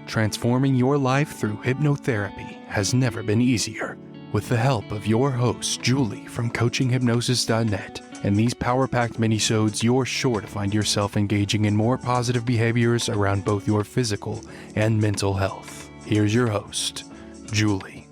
Transforming your life through hypnotherapy has never been easier. With the help of your host, Julie from coachinghypnosis.net, and these power-packed minisodes, you're sure to find yourself engaging in more positive behaviors around both your physical and mental health. Here's your host, Julie.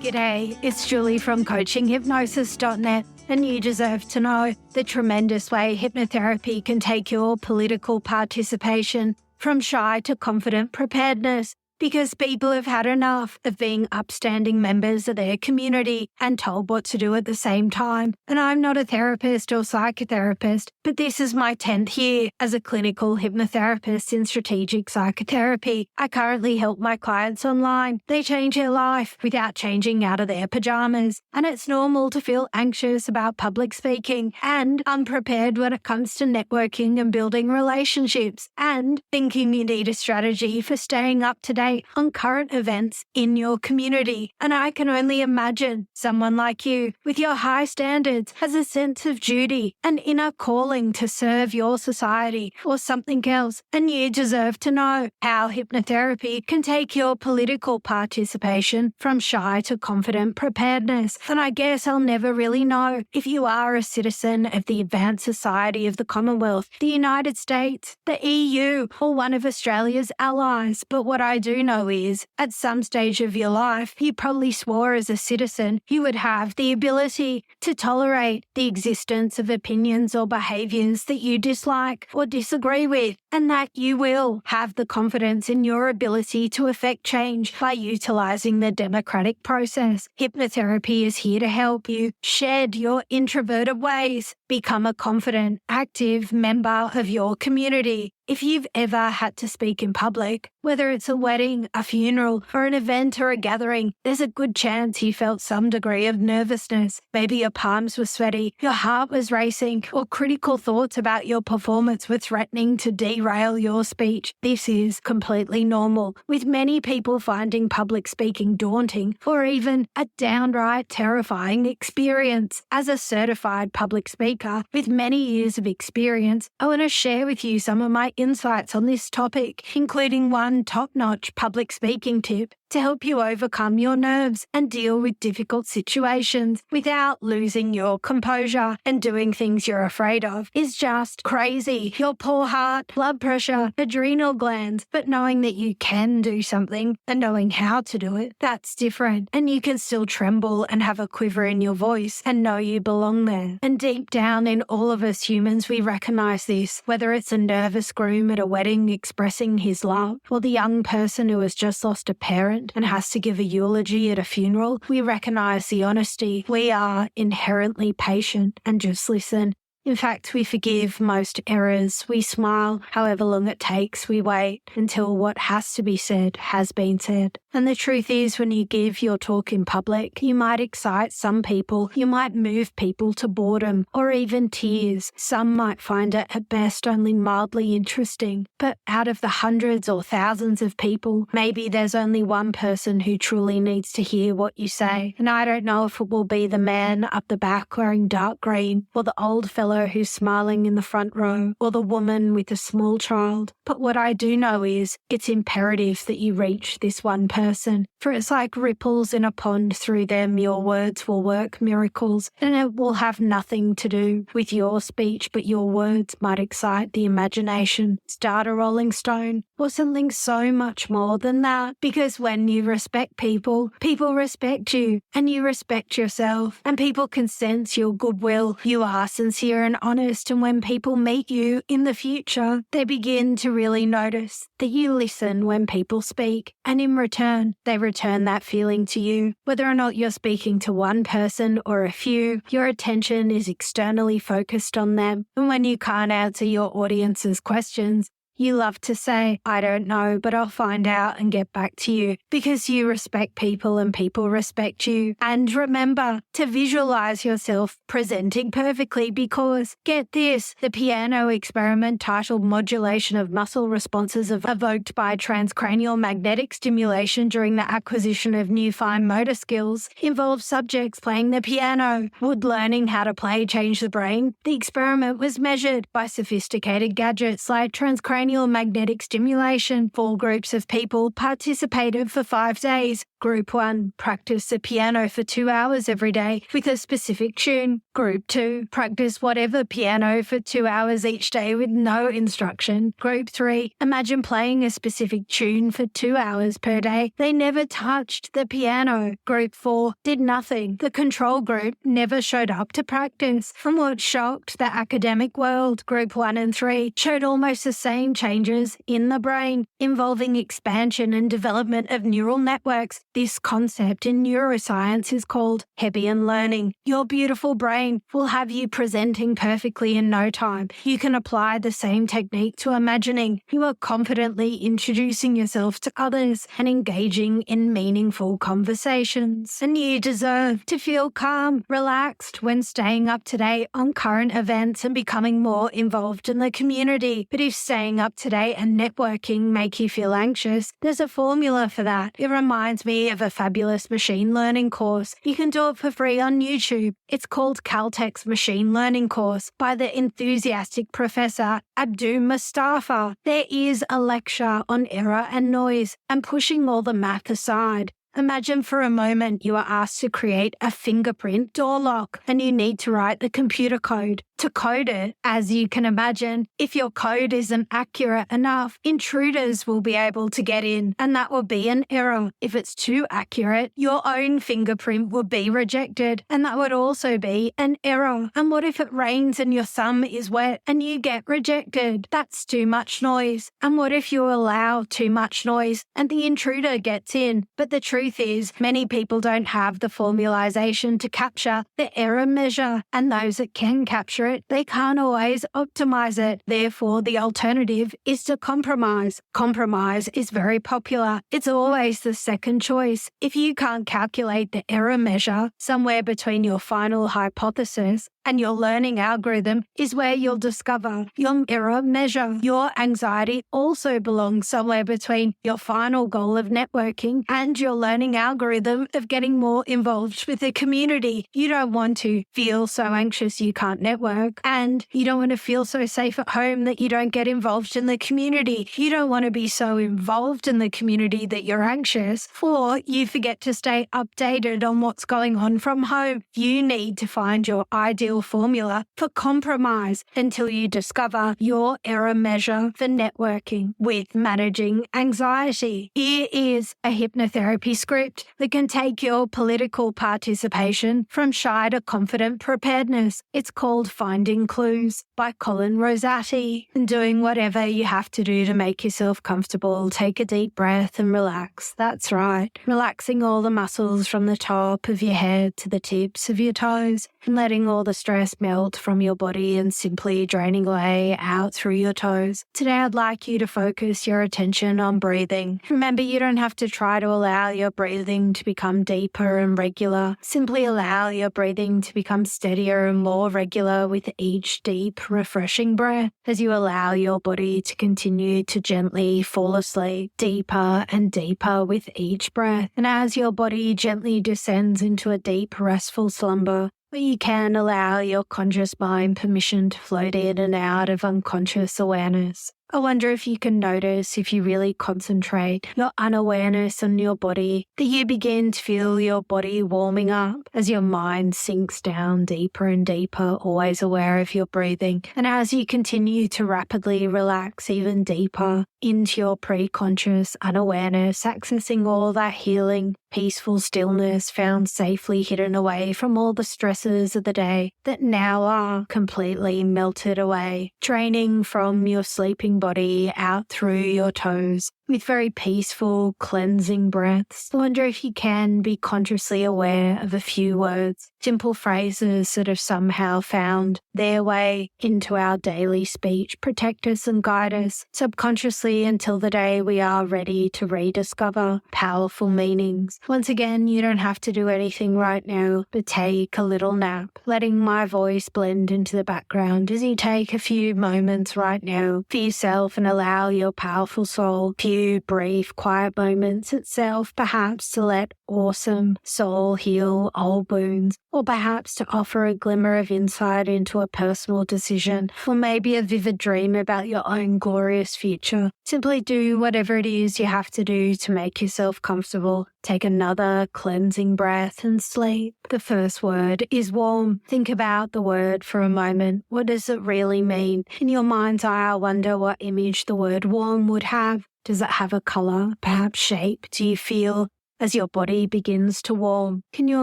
G'day, it's Julie from coachinghypnosis.net, and you deserve to know the tremendous way hypnotherapy can take your political participation from shy to confident preparedness, because people have had enough of being upstanding members of their community and told what to do at the same time. And I'm not a therapist or psychotherapist, but this is my 10th year as a clinical hypnotherapist in strategic psychotherapy. I currently help my clients online. They change their life without changing out of their pajamas. And it's normal to feel anxious about public speaking and unprepared when it comes to networking and building relationships, and thinking you need a strategy for staying up to date on current events in your community. And I can only imagine someone like you, with your high standards, has a sense of duty, an inner calling to serve your society or something else. And you deserve to know how hypnotherapy can take your political participation from shy to confident preparedness. And I guess I'll never really know if you are a citizen of the advanced society of the Commonwealth, the United States, the EU, or one of Australia's allies. But what I do know is, at some stage of your life, you probably swore as a citizen you would have the ability to tolerate the existence of opinions or behaviours that you dislike or disagree with, and that you will have the confidence in your ability to effect change by utilising the democratic process. Hypnotherapy is here to help you shed your introverted ways, become a confident, active member of your community. If you've ever had to speak in public, whether it's a wedding, a funeral, or an event or a gathering, there's a good chance you felt some degree of nervousness. Maybe your palms were sweaty, your heart was racing, or critical thoughts about your performance were threatening to derail your speech. This is completely normal, with many people finding public speaking daunting or even a downright terrifying experience. As a certified public speaker with many years of experience, I want to share with you some of my insights on this topic, including one top-notch public speaking tip to help you overcome your nerves and deal with difficult situations without losing your composure and doing things you're afraid of is just crazy. Your poor heart, blood pressure, adrenal glands, but knowing that you can do something and knowing how to do it, that's different. And you can still tremble and have a quiver in your voice and know you belong there. And deep down in all of us humans, we recognize this, whether it's a nervous groom at a wedding expressing his love, or the young person who has just lost a parent and has to give a eulogy at a funeral. We recognize the honesty. We are inherently patient and just listen. In fact, we forgive most errors. We smile however long it takes. We wait until what has to be said has been said. And the truth is, when you give your talk in public, you might excite some people. You might move people to boredom or even tears. Some might find it at best only mildly interesting. But out of the hundreds or thousands of people, maybe there's only one person who truly needs to hear what you say. And I don't know if it will be the man up the back wearing dark green, or the old fellow who's smiling in the front row, or the woman with a small child. But what I do know is it's imperative that you reach this one person, for it's like ripples in a pond. Through them your words will work miracles, and it will have nothing to do with your speech, but your words might excite the imagination, start a rolling stone, or something so much more than that. Because when you respect people, people respect you, and you respect yourself, and people can sense your goodwill. You are sincere and honest, and when people meet you in the future, they begin to really notice that you listen when people speak, and in return, they return that feeling to you. Whether or not you're speaking to one person or a few, your attention is externally focused on them, and when you can't answer your audience's questions, You love to say, I don't know, but I'll find out and get back to you, because you respect people and people respect you. And remember to visualize yourself presenting perfectly, because, get this, the piano experiment titled Modulation of Muscle Responses Evoked by Transcranial Magnetic Stimulation During the Acquisition of New Fine Motor Skills involved subjects playing the piano. Would learning how to play change the brain? The experiment was measured by sophisticated gadgets like transcranial magnetic stimulation. 4 groups of people participated for 5 days. Group 1 practiced the piano for 2 hours every day with a specific tune. Group 2 practiced whatever piano for 2 hours each day with no instruction. Group 3, imagine playing a specific tune for 2 hours per day. They never touched the piano. Group 4 did nothing. The control group never showed up to practice. From what shocked the academic world, Group 1 and 3 showed almost the same changes in the brain, involving expansion and development of neural networks. This concept in neuroscience is called Hebbian learning. Your beautiful brain will have you presenting perfectly in no time. You can apply the same technique to imagining you are confidently introducing yourself to others and engaging in meaningful conversations. And you deserve to feel calm, relaxed when staying up to date on current events and becoming more involved in the community. But if staying up to date and networking make you feel anxious, there's a formula for that. It reminds me of a fabulous machine learning course. You can do it for free on YouTube. It's called Caltech's Machine Learning Course by the enthusiastic Professor Abdu Mustafa. There is a lecture on error and noise and pushing all the math aside. Imagine for a moment you are asked to create a fingerprint door lock and you need to write the computer code. To code it, as you can imagine, if your code isn't accurate enough, intruders will be able to get in, and that will be an error. If it's too accurate, your own fingerprint will be rejected, and that would also be an error. And what if it rains and your thumb is wet and you get rejected? That's too much noise. And what if you allow too much noise and the intruder gets in? But the truth is, many people don't have the formalization to capture the error measure, and those that can capture it, they can't always optimize it. Therefore, the alternative is to compromise. Compromise is very popular. It's always the second choice. If you can't calculate the error measure, somewhere between your final hypothesis and your learning algorithm is where you'll discover your error measure. Your anxiety also belongs somewhere between your final goal of networking and your learning algorithm of getting more involved with the community. You don't want to feel so anxious you can't network, and you don't want to feel so safe at home that you don't get involved in the community. You don't want to be so involved in the community that you're anxious, or you forget to stay updated on what's going on from home. You need to find your ideal formula for compromise until you discover your error measure for networking with managing anxiety. Here is a hypnotherapy script that can take your political participation from shy to confident preparedness. It's called Finding Clues by Colin Rosati. And doing whatever you have to do to make yourself comfortable, take a deep breath and relax. That's right. Relaxing all the muscles from the top of your head to the tips of your toes and letting all the stress melt from your body and simply draining away out through your toes. Today, I'd like you to focus your attention on breathing. Remember, you don't have to try to allow your breathing to become deeper and regular. Simply allow your breathing to become steadier and more regular with each deep, refreshing breath as you allow your body to continue to gently fall asleep deeper and deeper with each breath. And as your body gently descends into a deep, restful slumber, where you can allow your conscious mind permission to float in and out of unconscious awareness. I wonder if you can notice, if you really concentrate your unawareness on your body, that you begin to feel your body warming up as your mind sinks down deeper and deeper, always aware of your breathing. And as you continue to rapidly relax even deeper into your pre-conscious unawareness, accessing all that healing, peaceful stillness found safely hidden away from all the stresses of the day that now are completely melted away, draining from your sleeping body out through your toes, with very peaceful, cleansing breaths. I wonder if you can be consciously aware of a few words, simple phrases that have somehow found their way into our daily speech, protect us and guide us subconsciously until the day we are ready to rediscover powerful meanings. Once again, you don't have to do anything right now, but take a little nap, letting my voice blend into the background as you take a few moments right now for yourself and allow your powerful soul a few brief, quiet moments itself, perhaps to let awesome soul heal old wounds, or perhaps to offer a glimmer of insight into a personal decision, or maybe a vivid dream about your own glorious future. Simply do whatever it is you have to do to make yourself comfortable. Take another cleansing breath and sleep. The first word is warm. Think about the word for a moment. What does it really mean? In your mind's eye, I wonder what image the word warm would have. Does it have a color, perhaps shape? Do you feel as your body begins to warm? Can you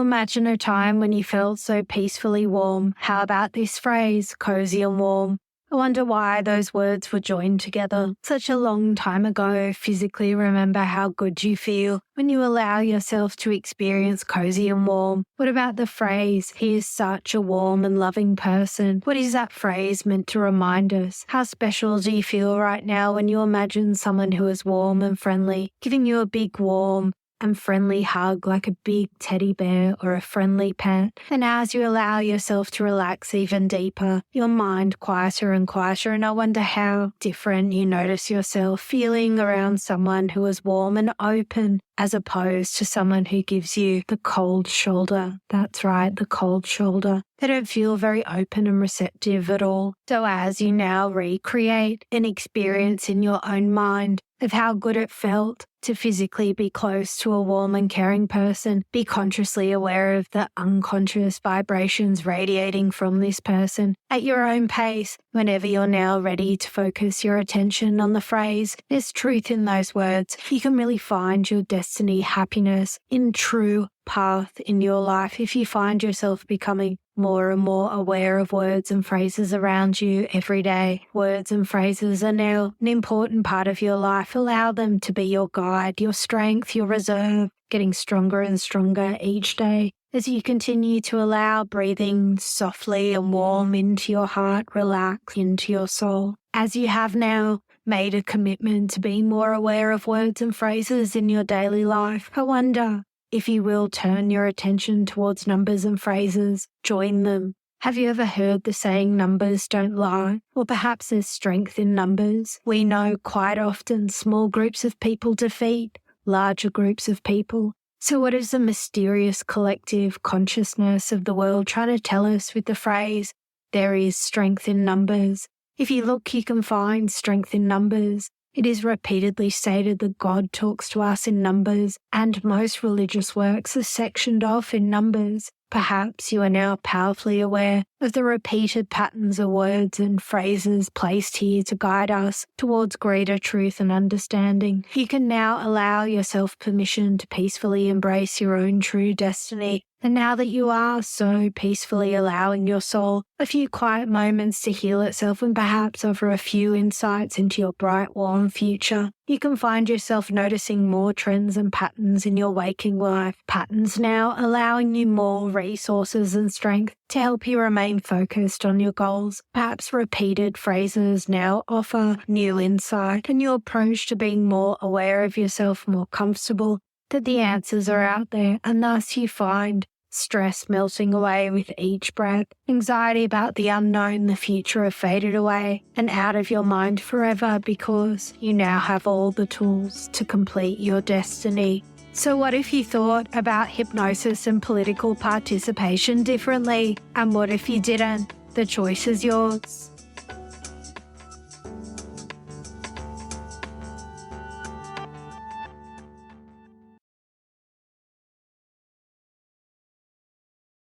imagine a time when you felt so peacefully warm? How about this phrase, cozy and warm? I wonder why those words were joined together such a long time ago. Physically remember how good you feel when you allow yourself to experience cozy and warm. What about the phrase, he is such a warm and loving person? What is that phrase meant to remind us? How special do you feel right now when you imagine someone who is warm and friendly, giving you a big warm and friendly hug like a big teddy bear or a friendly pet? And as you allow yourself to relax even deeper, your mind quieter and quieter, and I wonder how different you notice yourself feeling around someone who is warm and open as opposed to someone who gives you the cold shoulder. That's right, the cold shoulder. They don't feel very open and receptive at all. So as you now recreate an experience in your own mind of how good it felt to physically be close to a warm and caring person, be consciously aware of the unconscious vibrations radiating from this person at your own pace. Whenever you're now ready to focus your attention on the phrase, there's truth in those words. You can really find your destiny, happiness in true path in your life if you find yourself becoming more and more aware of words and phrases around you every day. Words and phrases are now an important part of your life. Allow them to be your guide, your strength, your reserve, getting stronger and stronger each day as you continue to allow breathing softly and warm into your heart, relax into your soul. As you have now made a commitment to be more aware of words and phrases in your daily life, I wonder if you will turn your attention towards numbers and phrases, join them. Have you ever heard the saying, numbers don't lie? Or perhaps there's strength in numbers. We know quite often small groups of people defeat larger groups of people. So what is the mysterious collective consciousness of the world trying to tell us with the phrase, there is strength in numbers? If you look, you can find strength in numbers. It is repeatedly stated that God talks to us in numbers, and most religious works are sectioned off in numbers. Perhaps you are now powerfully aware of the repeated patterns of words and phrases placed here to guide us towards greater truth and understanding. You can now allow yourself permission to peacefully embrace your own true destiny. And now that you are so peacefully allowing your soul a few quiet moments to heal itself and perhaps offer a few insights into your bright, warm future, you can find yourself noticing more trends and patterns in your waking life. Patterns now allowing you more resources and strength to help you remain focused on your goals. Perhaps repeated phrases now offer new insight and your approach to being more aware of yourself, more comfortable that the answers are out there, and thus you find stress melting away with each breath, anxiety about the unknown, the future have faded away and out of your mind forever because you now have all the tools to complete your destiny. So what if you thought about hypnosis and political participation differently? And what if you didn't? The choice is yours.